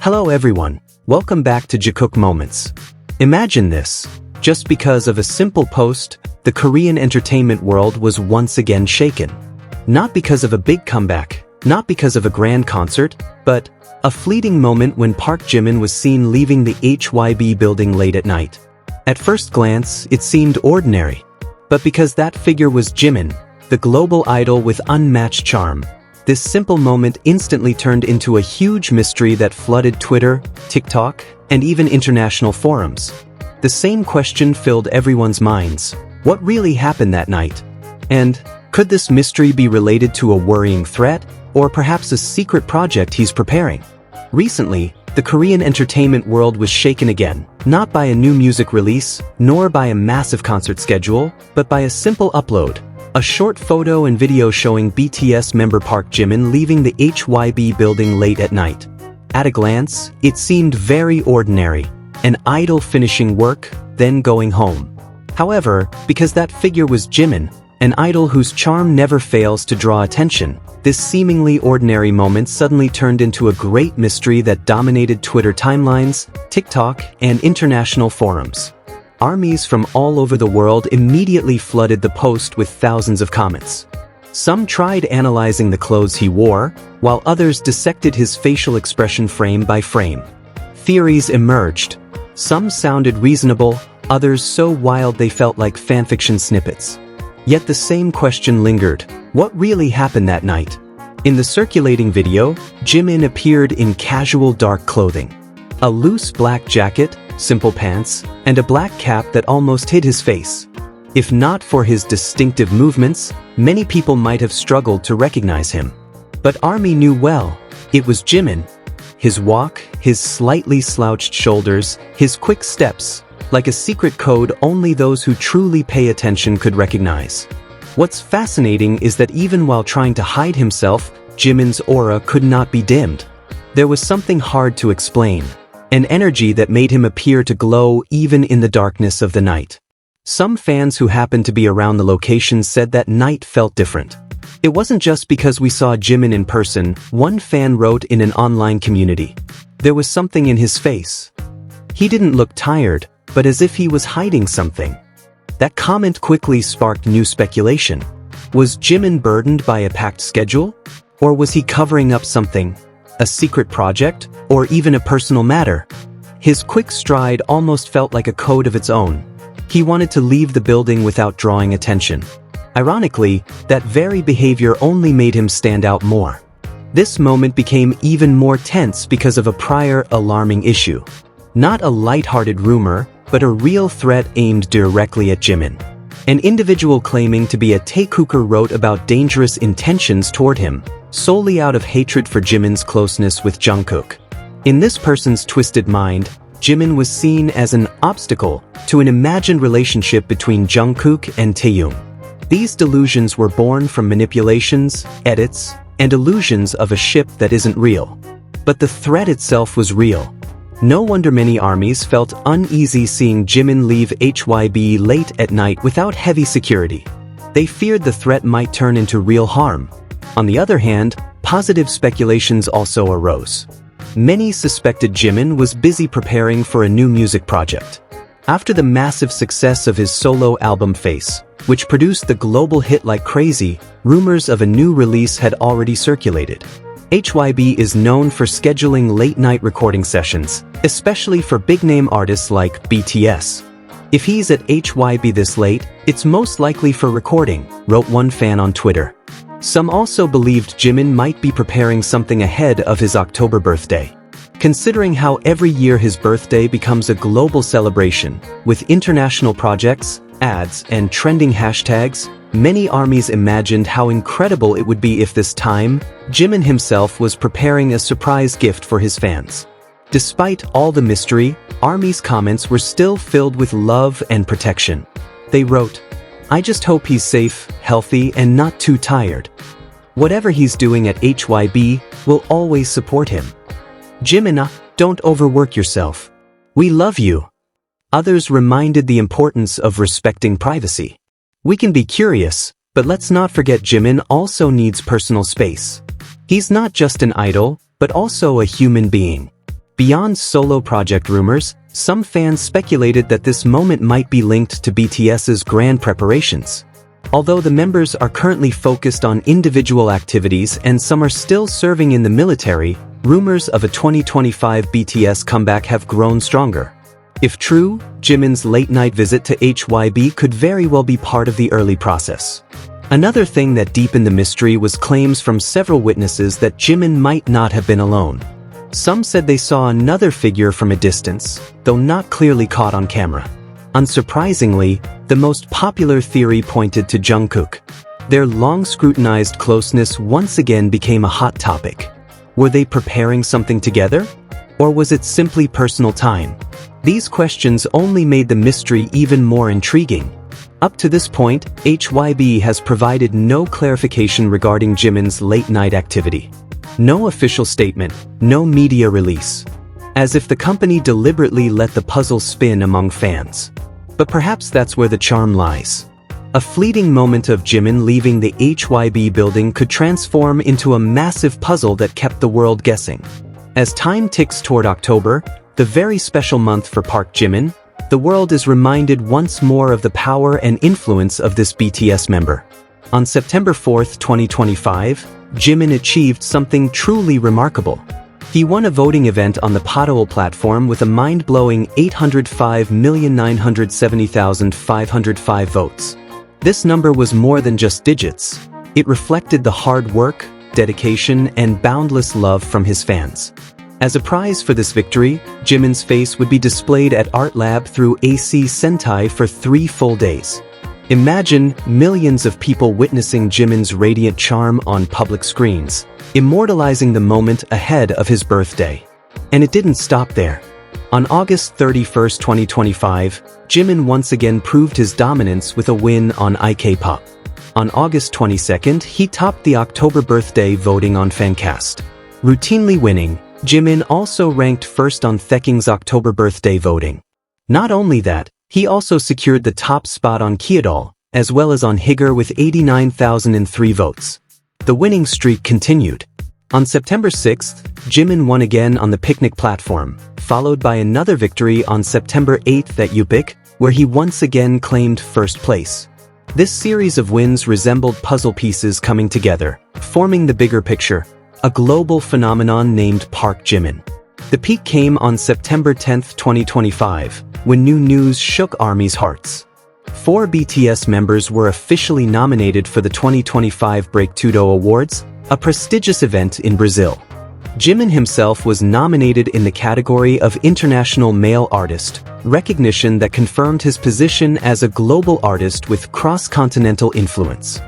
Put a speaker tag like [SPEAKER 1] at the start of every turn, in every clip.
[SPEAKER 1] Hello everyone, welcome back to Jikook Moments. Imagine this, just because of a simple post, the Korean entertainment world was once again shaken. Not because of a big comeback, not because of a grand concert, but a fleeting moment when Park Jimin was seen leaving the HYBE building late at night. At first glance, it seemed ordinary. But because that figure was Jimin, the global idol with unmatched charm, this simple moment instantly turned into a huge mystery that flooded Twitter, TikTok, and even international forums. The same question filled everyone's minds. What really happened that night? And could this mystery be related to a worrying threat, or perhaps a secret project he's preparing? Recently, the Korean entertainment world was shaken again, not by a new music release, nor by a massive concert schedule, but by a simple upload. A short photo and video showing BTS member Park Jimin leaving the HYBE building late at night. At a glance, it seemed very ordinary, an idol finishing work, then going home. However, because that figure was Jimin, an idol whose charm never fails to draw attention, this seemingly ordinary moment suddenly turned into a great mystery that dominated Twitter timelines, TikTok, and international forums. Armies from all over the world immediately flooded the post with thousands of comments. Some tried analyzing the clothes he wore, while others dissected his facial expression frame by frame. Theories emerged. Some sounded reasonable, others so wild they felt like fanfiction snippets. Yet the same question lingered: what really happened that night? In the circulating video, Jimin appeared in casual dark clothing. A loose black jacket, simple pants, and a black cap that almost hid his face. If not for his distinctive movements, many people might have struggled to recognize him. But ARMY knew well, it was Jimin. His walk, his slightly slouched shoulders, his quick steps, like a secret code only those who truly pay attention could recognize. What's fascinating is that even while trying to hide himself, Jimin's aura could not be dimmed. There was something hard to explain. An energy that made him appear to glow even in the darkness of the night. Some fans who happened to be around the location said that night felt different. It wasn't just because we saw Jimin in person, one fan wrote in an online community. There was something in his face. He didn't look tired, but as if he was hiding something. That comment quickly sparked new speculation. Was Jimin burdened by a packed schedule? Or was he covering up something? A secret project, or even a personal matter? His quick stride almost felt like a code of its own. He wanted to leave the building without drawing attention. Ironically, that very behavior only made him stand out more. This moment became even more tense because of a prior alarming issue. Not a lighthearted rumor, but a real threat aimed directly at Jimin. An individual claiming to be a Taekwoker wrote about dangerous intentions toward him, solely out of hatred for Jimin's closeness with Jungkook. In this person's twisted mind, Jimin was seen as an obstacle to an imagined relationship between Jungkook and Taehyung. These delusions were born from manipulations, edits, and illusions of a ship that isn't real. But the threat itself was real. No wonder many armies felt uneasy seeing Jimin leave HYBE late at night without heavy security. They feared the threat might turn into real harm. On the other hand, positive speculations also arose. Many suspected Jimin was busy preparing for a new music project. After the massive success of his solo album Face, which produced the global hit like crazy, rumors of a new release had already circulated. HYBE is known for scheduling late-night recording sessions, especially for big-name artists like BTS. If he's at HYBE this late, it's most likely for recording, wrote one fan on Twitter. Some also believed Jimin might be preparing something ahead of his October birthday. Considering how every year his birthday becomes a global celebration, with international projects, ads, and trending hashtags, many armies imagined how incredible it would be if this time, Jimin himself was preparing a surprise gift for his fans. Despite all the mystery, armies' comments were still filled with love and protection. They wrote, "I just hope he's safe, healthy, and not too tired. Whatever he's doing at HYBE, we'll always support him. Jimin, don't overwork yourself. We love you." Others reminded the importance of respecting privacy. We can be curious, but let's not forget Jimin also needs personal space. He's not just an idol, but also a human being. Beyond solo project rumors, some fans speculated that this moment might be linked to BTS's grand preparations. Although the members are currently focused on individual activities and some are still serving in the military, rumors of a 2025 BTS comeback have grown stronger. If true, Jimin's late-night visit to HYBE could very well be part of the early process. Another thing that deepened the mystery was claims from several witnesses that Jimin might not have been alone. Some said they saw another figure from a distance, though not clearly caught on camera. Unsurprisingly, the most popular theory pointed to Jungkook. Their long-scrutinized closeness once again became a hot topic. Were they preparing something together? Or was it simply personal time? These questions only made the mystery even more intriguing. Up to this point, HYBE has provided no clarification regarding Jimin's late-night activity. No official statement, no media release. As if the company deliberately let the puzzle spin among fans. But perhaps that's where the charm lies. A fleeting moment of Jimin leaving the HYBE building could transform into a massive puzzle that kept the world guessing. As time ticks toward October, the very special month for Park Jimin, the world is reminded once more of the power and influence of this BTS member. On September 4, 2025, Jimin achieved something truly remarkable. He won a voting event on the Podoal platform with a mind-blowing 805,970,505 votes. This number was more than just digits. It reflected the hard work, dedication, and boundless love from his fans. As a prize for this victory, Jimin's face would be displayed at Art Lab through AC Sentai for 3 full days. Imagine millions of people witnessing Jimin's radiant charm on public screens, immortalizing the moment ahead of his birthday. And it didn't stop there. On August 31, 2025, Jimin once again proved his dominance with a win on iK-pop. On August 22nd, he topped the October birthday voting on Fancast. Routinely winning, Jimin also ranked first on Theking's October birthday voting. Not only that, he also secured the top spot on Podoal, as well as on Higger with 89,003 votes. The winning streak continued. On September 6th, Jimin won again on the Picnic platform, followed by another victory on September 8th at HYBE, where he once again claimed first place. This series of wins resembled puzzle pieces coming together, forming the bigger picture, a global phenomenon named Park Jimin. The peak came on September 10, 2025, when new news shook ARMY's hearts. 4 BTS members were officially nominated for the 2025 BreakTudo Awards, a prestigious event in Brazil. Jimin himself was nominated in the category of International Male Artist, recognition that confirmed his position as a global artist with cross-continental influence.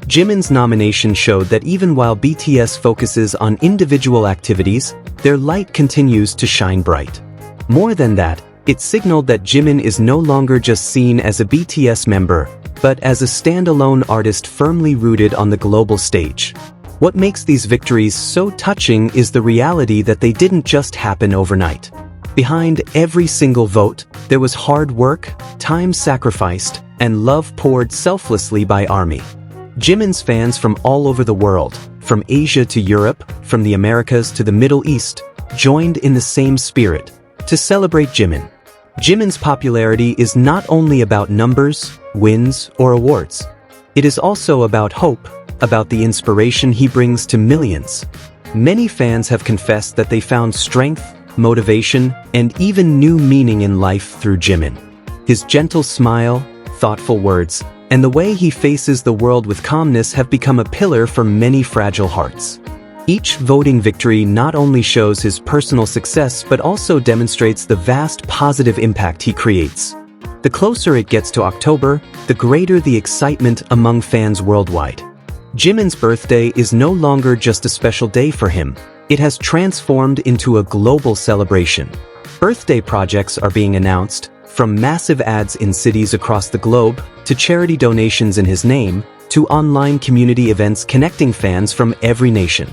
[SPEAKER 1] Jimin's nomination showed that even while BTS focuses on individual activities, their light continues to shine bright. More than that, it signaled that Jimin is no longer just seen as a BTS member, but as a standalone artist firmly rooted on the global stage. What makes these victories so touching is the reality that they didn't just happen overnight. Behind every single vote, there was hard work, time sacrificed, and love poured selflessly by ARMY. Jimin's fans from all over the world, from Asia to Europe, from the Americas to the Middle East, joined in the same spirit, to celebrate Jimin. Jimin's popularity is not only about numbers, wins, or awards. It is also about hope, about the inspiration he brings to millions. Many fans have confessed that they found strength, motivation, and even new meaning in life through Jimin. His gentle smile, thoughtful words, and the way he faces the world with calmness have become a pillar for many fragile hearts. Each voting victory not only shows his personal success but also demonstrates the vast positive impact he creates. The closer it gets to October, the greater the excitement among fans worldwide. Jimin's birthday is no longer just a special day for him. It has transformed into a global celebration. Birthday projects are being announced, from massive ads in cities across the globe, to charity donations in his name, to online community events connecting fans from every nation.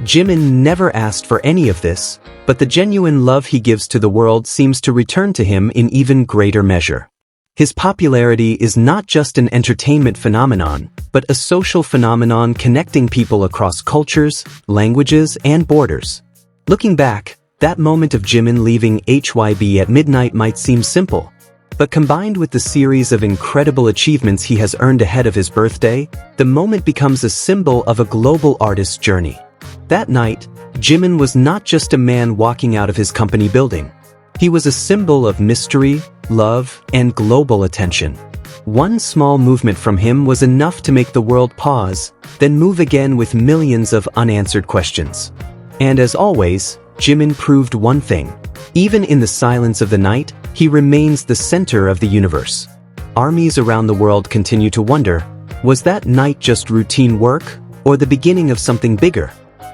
[SPEAKER 1] Jimin never asked for any of this, but the genuine love he gives to the world seems to return to him in even greater measure. His popularity is not just an entertainment phenomenon, but a social phenomenon connecting people across cultures, languages, and borders. Looking back, That moment of Jimin leaving HYBE at midnight might seem simple, but combined with the series of incredible achievements he has earned ahead of his birthday, the moment becomes a symbol of a global artist's journey. That night, Jimin was not just a man walking out of his company building. He was a symbol of mystery, love, and global attention. One small movement from him was enough to make the world pause, then move again with millions of unanswered questions. And as always, Jimin proved one thing. Even in the silence of the night, he remains the center of the universe. Armies around the world continue to wonder, was that night just routine work, or the beginning of something bigger?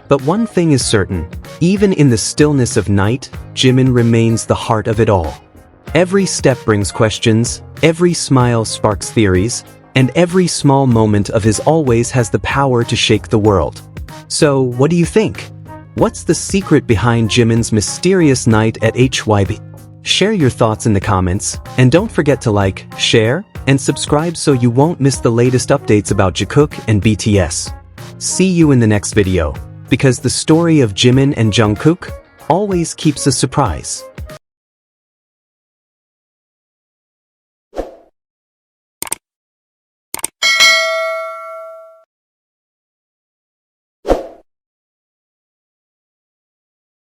[SPEAKER 1] But one thing is certain, even in the stillness of night, Jimin remains the heart of it all. Every step brings questions, every smile sparks theories, and every small moment of his always has the power to shake the world. So, what do you think? What's the secret behind Jimin's mysterious night at HYBE? Share your thoughts in the comments, and don't forget to like, share, and subscribe so you won't miss the latest updates about Jikook and BTS. See you in the next video, because the story of Jimin and Jungkook always keeps a surprise.